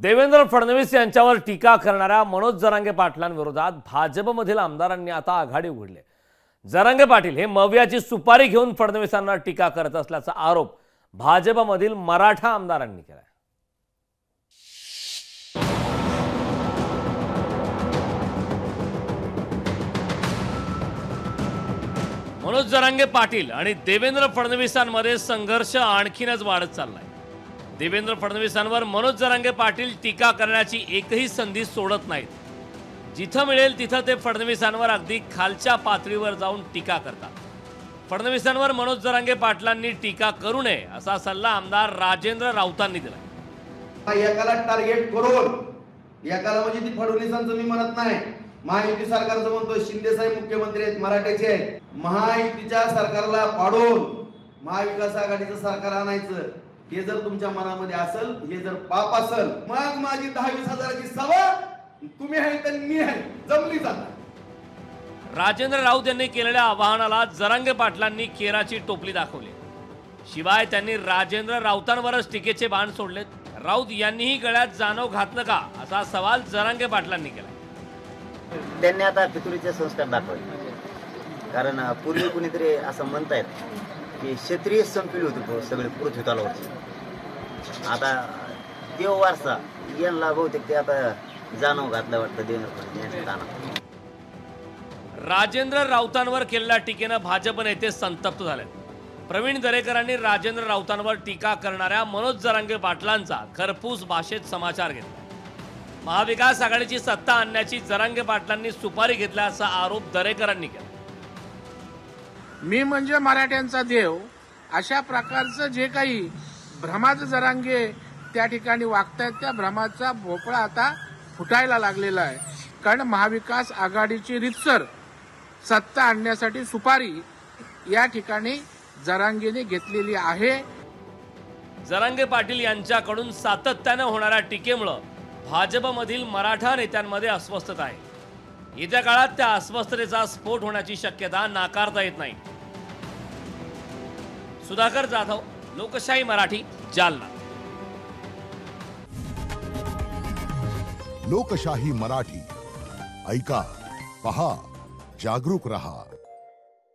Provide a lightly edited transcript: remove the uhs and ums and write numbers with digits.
देवेंद्र फडणवीस यांच्यावर टीका करणाऱ्या मनोज जरांगे पाटलांविरोधात भाजपमधील आमदारांनी आता आघाडी उघडली। जरांगे पाटील हे मव्याची सुपारी घेऊन फडणवीसांना टीका करत असल्याचा आरोप भाजपमधील मराठा आमदारांनी केला। मनोज जरांगे पाटील आणि देवेंद्र फडणवीसांमध्ये संघर्ष आणखीनच वाढत चाललाय। देवेंद्र फडणवीसांवर मनोज जरांगे पाटील टीका करण्याची एकही संधी सोडत नाहीत। जिथं मिळेल तिथं ते फडणवीसांवर अगदी खालच्या पातळीवर जाऊन टीका करतात। फडणवीसांवर मनोज जरांगे पाटलांनी टीका करू नये असा सल्ला आमदार राजेंद्र राऊतांनी दिला। एकाला टार्गेट करून एकाला म्हणजे ती फडणवीसांचं मी म्हणत नाही, महायुती सरकारचं म्हणतो, शिंदे साहेब मुख्यमंत्री आहेत, मराठ्याचे आहेत। महायुतीच्या सरकारला पाडून महाविकास आघाडीचं सरकार आणायचं हे जर तुमच्या मनामध्ये असेल, हे जर पाप असेल, मग माझी 10-20 हजाराची सभा तुम्ही आहे तर मी आहे जमली जाणार। राजेंद्र राऊत यांनी केलेल्या आवाहनाला जरांगे पाटलांनी केराची टोपली दाखवली। शिवाय त्यांनी राजेंद्र राऊतांवरच टीकेचे बाण सोडलेत। राऊत यांनीही गळ्यात जाणव घातलं का असा सवाल जरांगे पाटलांनी केला। त्यांनी आता फितुरीचे संस्कार दाखवले, कारण पूर्वी कुणीतरी असं म्हणतायत की क्षेत्रीय संपली होती सगळे पृथ्वी तलावरची। आता देव वारसा यांना बहुतेक ते आता जाणव घातलं वाटतं देवेंद्र फडणवीस। राजेंद्र राऊतांवर केलेल्या टीकेनं भाजप नेते संतप्त झाले। प्रवीण दरेकरांनी राजेंद्र राऊतांवर टीका करणाऱ्या मनोज जरांगे पाटलांचा खरपूस भाषेत समाचार घेतला। महाविकास आघाडीची सत्ता आणण्याची जरांगे पाटलांनी सुपारी घेतल्याचा आरोप दरेकरांनी केला। मी म्हणजे मराठ्यांचा देव अशा प्रकारचं जे काही भ्रमाचं जरांगे त्या ठिकाणी वागतायत, त्या भ्रमाचा भोपळा आता फुटायला लागलेला आहे। कारण महाविकास आघाडीची रितसर सत्ता आणण्यासाठी सुपारी या ठिकाणी जरांगेने घेतलेली आहे। जरांगे पाटील यांच्याकडून सातत्याने होणाऱ्या टीकेमुळे भाजपमधील मराठा नेत्यांमध्ये अस्वस्थता आहे। येत्या काळात त्या अस्वस्थतेचा स्फोट होण्याची शक्यता नाकारता येत नाही। सुधाकर जाधव, लोकशाही मराठी, जालना। लोकशाही मराठी ऐका, पहा, जागरूक रहा।